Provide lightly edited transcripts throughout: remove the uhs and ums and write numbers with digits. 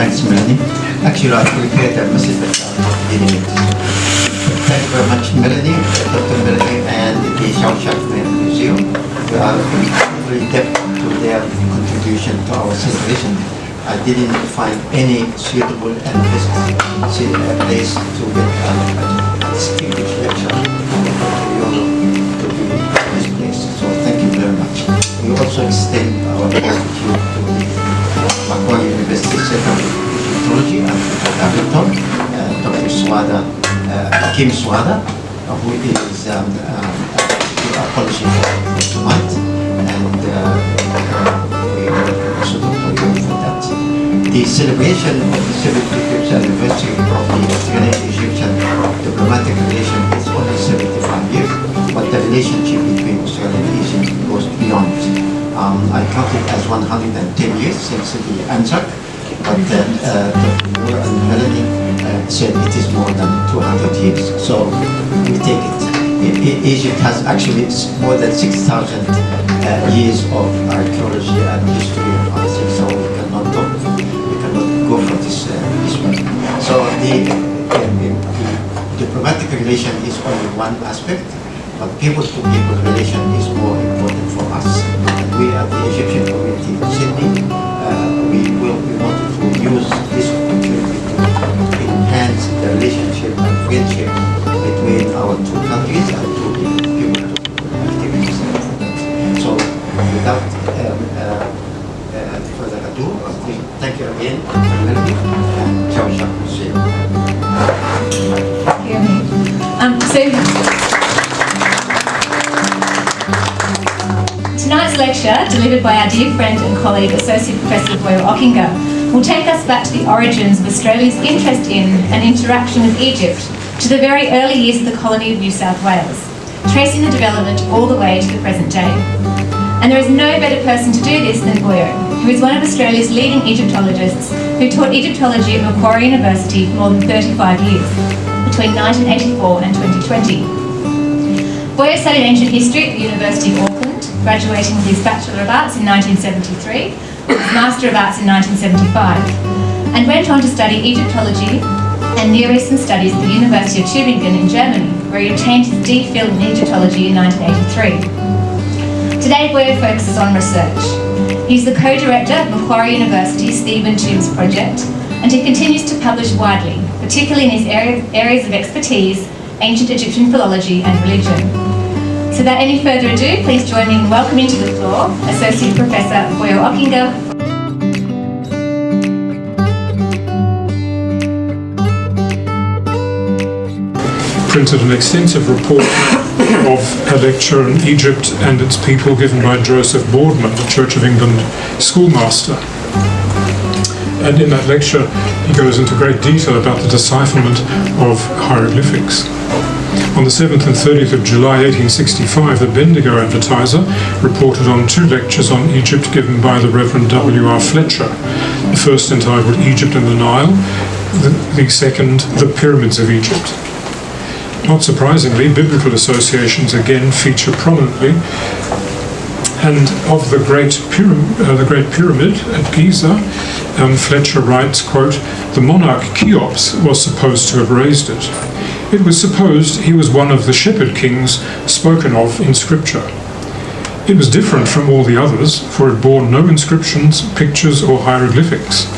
Thanks, Melanie. Actually, I prepared a message that I'm beginning it. Thank you very much, Melanie, Dr. Melanie, and the Shawshank Museum. We are very indebted to their contribution to our celebration. I didn't find any suitable and best place to get a distinguished lecture to be this place. So thank you very much. We also extend our gratitude to the Macquarie University Center of Egyptology and Abington, Dr. Swada, Kim Swada, who is apologizing for tonight, and we also Dr. Yom for that. The celebration of the 75th anniversary of the Australian-Egyptian diplomatic relation is only 75 years, but the relationship between Australia and Egypt goes beyond. I counted as 110 years since the ANZAC, but Dr. Noor and Melanie said it is more than 200 years, so we take it. Egypt has actually more than 6,000 years of archaeology and history and other things, so we cannot go for this way. So the diplomatic relation is only one aspect, but people-to-people relation is more important for us. And we at the Egyptian community in Sydney, we wanted to use this opportunity to enhance the relationship and friendship between our two countries and two people-to-people activities. So without further ado, thank you again, Melanie, and Shawshank Museum. Tonight's lecture, delivered by our dear friend and colleague, Associate Professor Boyo Ockinger, will take us back to the origins of Australia's interest in and interaction with Egypt, to the very early years of the colony of New South Wales, tracing the development all the way to the present day. And there is no better person to do this than Boyo, who is one of Australia's leading Egyptologists who taught Egyptology at Macquarie University for more than 35 years, between 1984 and 2020. Boyo studied ancient history at the University of Auckland, graduating with his Bachelor of Arts in 1973, with his Master of Arts in 1975, and went on to study Egyptology and Near Eastern Studies at the University of Tübingen in Germany, where he obtained his D.Phil in Egyptology in 1983. Today, Boyo focuses on research. He's the co-director of Macquarie University's Theban Tombs project, and he continues to publish widely, particularly in his areas of expertise, ancient Egyptian philology and religion. So without any further ado, please join me in welcoming to the floor Associate Professor Boyo Ockinger. Printed an extensive report of a lecture on Egypt and its people given by Joseph Boardman, the Church of England schoolmaster. And in that lecture, he goes into great detail about the decipherment of hieroglyphics. On the 7th and 30th of July 1865, the Bendigo Advertiser reported on 2 lectures on Egypt given by the Reverend W.R. Fletcher, the first entitled Egypt and the Nile, the second, The Pyramids of Egypt. Not surprisingly, biblical associations again feature prominently, and of the Great Pyramid at Giza, Fletcher writes, quote, "The monarch Cheops was supposed to have raised it. It was supposed he was one of the shepherd kings spoken of in Scripture. It was different from all the others, for it bore no inscriptions, pictures, or hieroglyphics.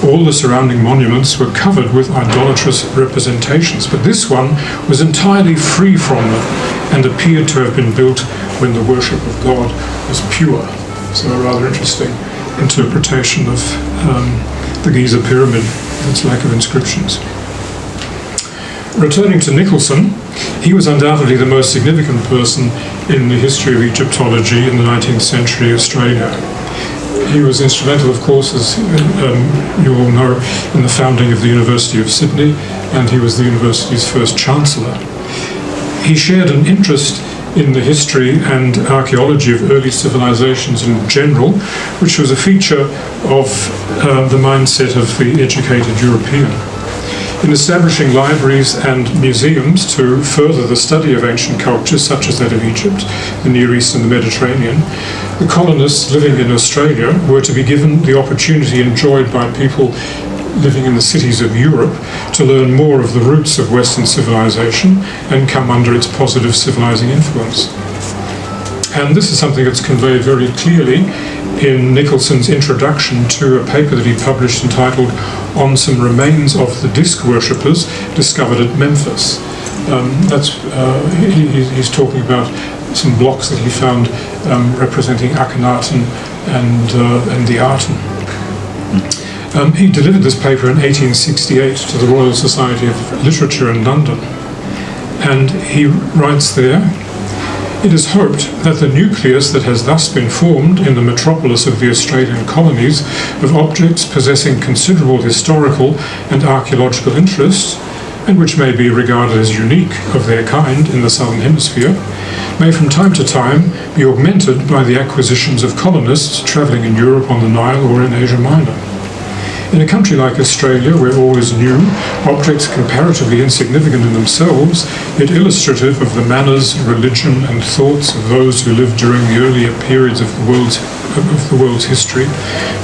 All the surrounding monuments were covered with idolatrous representations, but this one was entirely free from them and appeared to have been built when the worship of God was pure." So a rather interesting interpretation of the Giza pyramid, its lack of inscriptions. Returning to Nicholson, he was undoubtedly the most significant person in the history of Egyptology in the 19th century Australia. He was instrumental, of course, as you all know, in the founding of the University of Sydney, and he was the university's first chancellor. He shared an interest in the history and archaeology of early civilizations in general, which was a feature of the mindset of the educated European. In establishing libraries and museums to further the study of ancient cultures such as that of Egypt, the Near East and the Mediterranean, the colonists living in Australia were to be given the opportunity enjoyed by people living in the cities of Europe to learn more of the roots of Western civilization and come under its positive civilizing influence. And this is something that's conveyed very clearly in Nicholson's introduction to a paper that he published entitled On Some Remains of the Disc Worshippers Discovered at Memphis. He's talking about some blocks that he found representing Akhenaten and the Aten. He delivered this paper in 1868 to the Royal Society of Literature in London, and he writes there, "It is hoped that the nucleus that has thus been formed in the metropolis of the Australian colonies of objects possessing considerable historical and archaeological interest, and which may be regarded as unique of their kind in the Southern Hemisphere, may from time to time be augmented by the acquisitions of colonists travelling in Europe on the Nile or in Asia Minor. In a country like Australia, where all is new, objects comparatively insignificant in themselves, yet illustrative of the manners, religion and thoughts of those who lived during the earlier periods of the world's history,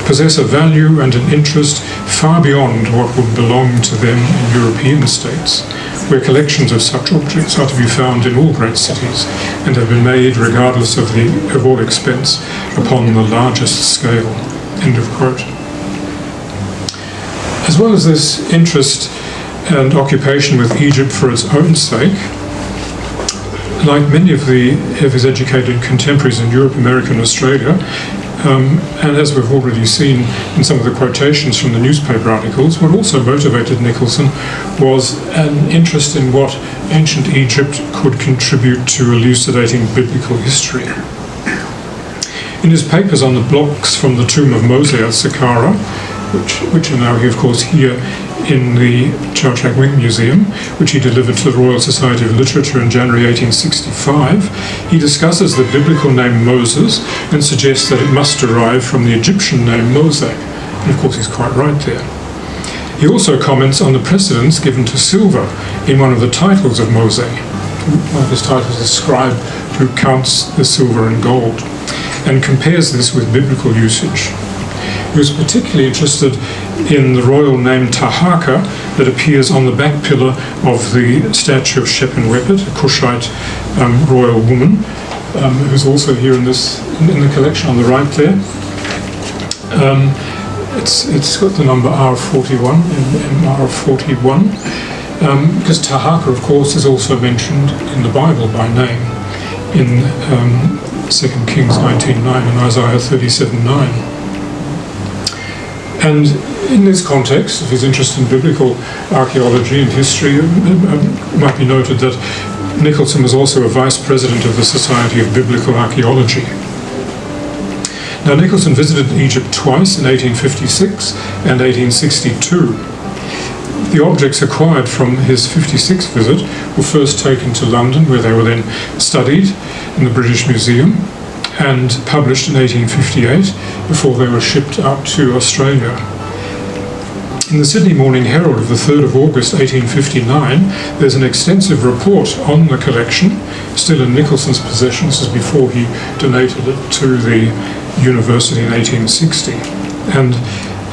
possess a value and an interest far beyond what would belong to them in European states, where collections of such objects are to be found in all great cities and have been made, regardless of all expense, upon the largest scale." End of quote. As well as this interest and occupation with Egypt for its own sake, like many of his educated contemporaries in Europe, America and Australia, and as we've already seen in some of the quotations from the newspaper articles, what also motivated Nicholson was an interest in what ancient Egypt could contribute to elucidating biblical history. In his papers on the blocks from the tomb of Moses at Saqqara, which are now, of course, here in the Chowchak Wing Museum, which he delivered to the Royal Society of Literature in January 1865, he discusses the biblical name Moses and suggests that it must derive from the Egyptian name Mosaic. And of course, he's quite right there. He also comments on the precedence given to silver in one of the titles of Mosaic. One of his titles is scribe who counts the silver and gold, and compares this with biblical usage. He was particularly interested in the royal name Tahaka that appears on the back pillar of the statue of Shep-en-Wepet, a Cushite royal woman, who's also here in the collection on the right there. It's got the number R41 in R41, because Tahaka, of course, is also mentioned in the Bible by name in 2 Kings 19:9 and Isaiah 37:9. And in this context of his interest in biblical archaeology and history, it might be noted that Nicholson was also a vice president of the Society of Biblical Archaeology. Now, Nicholson visited Egypt twice, in 1856 and 1862. The objects acquired from his 56 visit were first taken to London, where they were then studied in the British Museum and published in 1858 before they were shipped out to Australia. In the Sydney Morning Herald of the 3rd of August 1859, there's an extensive report on the collection, still in Nicholson's possession. This is before he donated it to the university in 1860. And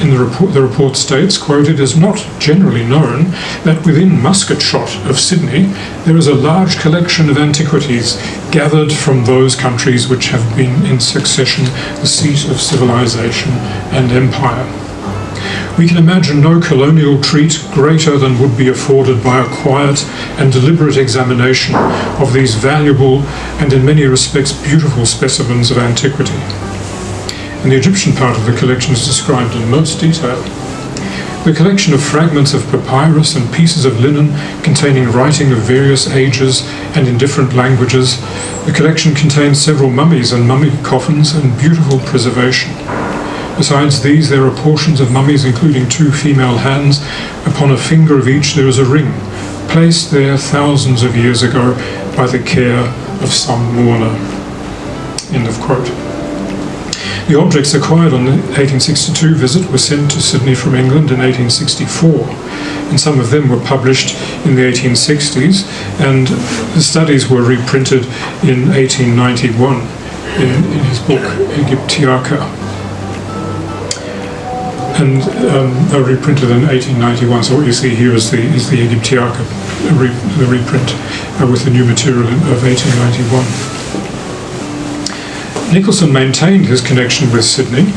in the report states, quote, "It is not generally known that within musket shot of Sydney there is a large collection of antiquities gathered from those countries which have been in succession the seat of civilization and empire. We can imagine no colonial treat greater than would be afforded by a quiet and deliberate examination of these valuable and in many respects beautiful specimens of antiquity." And the Egyptian part of the collection is described in most detail. The collection of fragments of papyrus and pieces of linen containing writing of various ages and in different languages. The collection contains several mummies and mummy coffins in beautiful preservation. Besides these, there are portions of mummies including 2 female hands. Upon a finger of each there is a ring, placed there thousands of years ago by the care of some mourner. End of quote. The objects acquired on the 1862 visit were sent to Sydney from England in 1864, and some of them were published in the 1860s, and the studies were reprinted in 1891 in his book Egyptiaca. and they were reprinted in 1891. So what you see here is the Egyptiaca, the reprint with the new material of 1891. Nicholson maintained his connection with Sydney.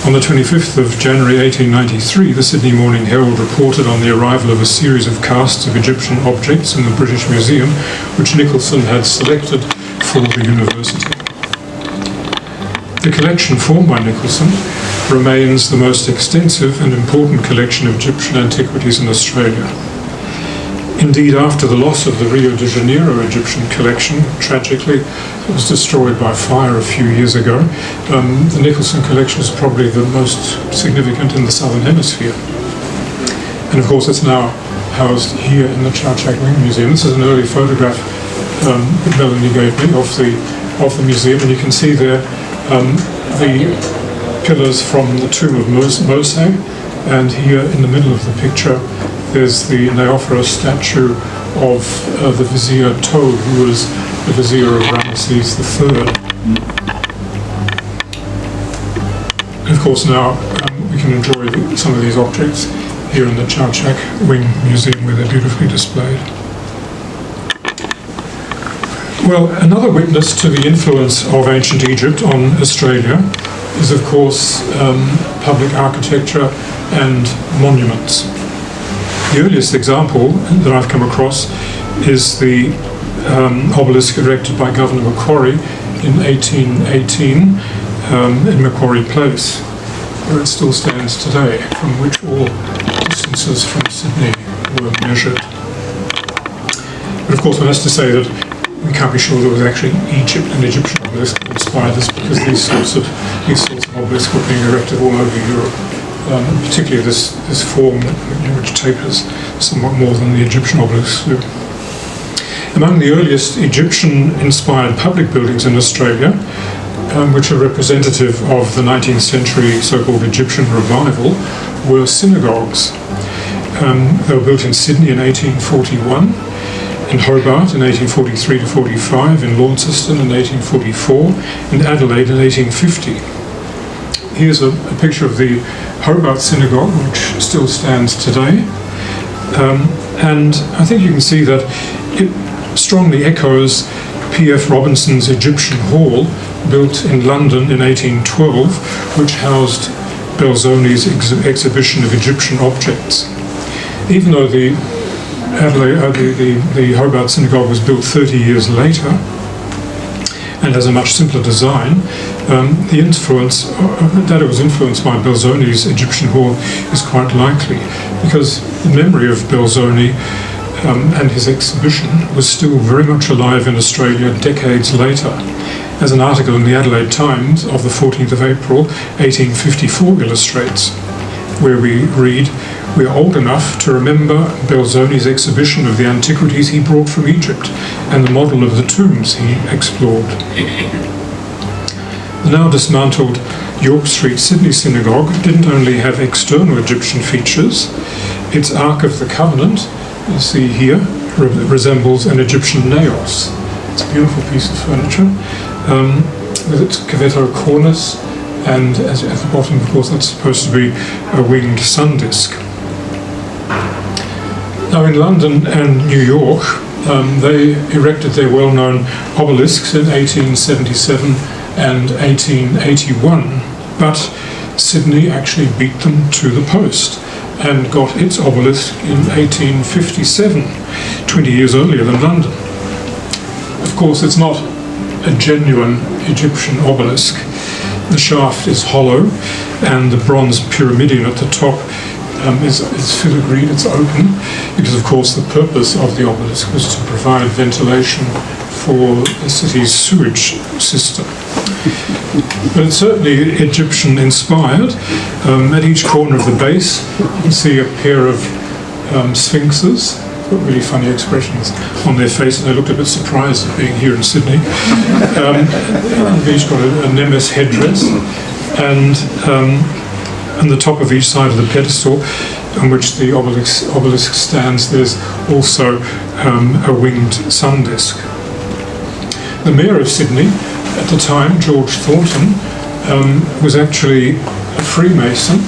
On the 25th of January 1893, the Sydney Morning Herald reported on the arrival of a series of casts of Egyptian objects in the British Museum, which Nicholson had selected for the university. The collection formed by Nicholson remains the most extensive and important collection of Egyptian antiquities in Australia. Indeed, after the loss of the Rio de Janeiro Egyptian collection, tragically, it was destroyed by fire a few years ago, the Nicholson collection is probably the most significant in the Southern Hemisphere. And of course, it's now housed here in the Chow Chak Wing Museum. This is an early photograph that Melanie gave me of the museum, and you can see there the pillars from the tomb of Mose, and here in the middle of the picture there's the Neophorus statue of the Vizier Toad, who was the Vizier of Ramesses III. And of course now we can enjoy some of these objects here in the Chow Chak Wing Museum, where they're beautifully displayed. Well, another witness to the influence of ancient Egypt on Australia is, of course, public architecture and monuments. The earliest example that I've come across is the obelisk erected by Governor Macquarie in 1818 in Macquarie Place, where it still stands today, from which all distances from Sydney were measured. But of course, one has to say that we can't be sure there was actually an Egyptian obelisk that inspired this, because these sorts of obelisks were being erected all over Europe. Particularly this form which tapers somewhat more than the Egyptian obelisks do. Among the earliest Egyptian-inspired public buildings in Australia, which are representative of the 19th century so-called Egyptian revival, were synagogues. They were built in Sydney in 1841, in Hobart in 1843 to 45, in Launceston in 1844, in Adelaide in 1850. Here's a picture of the Hobart Synagogue, which still stands today. And I think you can see that it strongly echoes P.F. Robinson's Egyptian Hall, built in London in 1812, which housed Belzoni's exhibition of Egyptian objects. Even though the Hobart Synagogue was built 30 years later, and has a much simpler design, the influence that it was influenced by Belzoni's Egyptian Hall is quite likely, because the memory of Belzoni and his exhibition was still very much alive in Australia decades later, as an article in the Adelaide Times of the 14th of April 1854 illustrates, where we read, "We are old enough to remember Belzoni's exhibition of the antiquities he brought from Egypt and the model of the tombs he explored." The now dismantled York Street Sydney Synagogue didn't only have external Egyptian features. Its Ark of the Covenant, you see here, resembles an Egyptian naos. It's a beautiful piece of furniture with its cavetto cornice, and at the bottom, of course, that's supposed to be a winged sun disk. Now, in London and New York, they erected their well-known obelisks in 1877 and 1881, but Sydney actually beat them to the post and got its obelisk in 1857, 20 years earlier than London. Of course, it's not a genuine Egyptian obelisk. The shaft is hollow, and the bronze pyramidion at the top is filigreed, it's open, because of course the purpose of the obelisk was to provide ventilation for the city's sewage system. But it's certainly Egyptian inspired. At each corner of the base you can see a pair of sphinxes, got really funny expressions on their face, and they looked a bit surprised at being here in Sydney. They've each got a Nemes headdress, and on the top of each side of the pedestal on which the obelisk stands, there's also a winged sun disk. The Mayor of Sydney at the time, George Thornton, was actually a Freemason,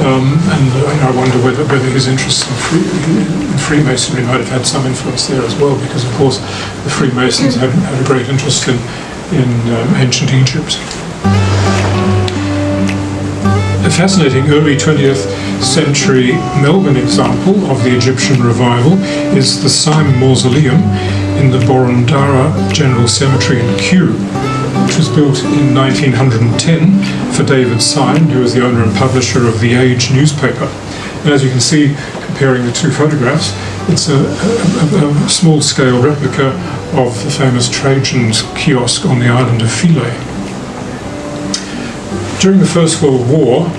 I wonder whether his interest in Freemasonry might have had some influence there as well, because of course the Freemasons had a great interest in ancient Egypt. A fascinating early 20th century Melbourne example of the Egyptian revival is the Syme Mausoleum in the Boroondara General Cemetery in Kew, which was built in 1910 for David Syme, who was the owner and publisher of The Age newspaper. And as you can see, comparing the two photographs, it's a small-scale replica of the famous Trajan's kiosk on the island of Philae. During the First World War,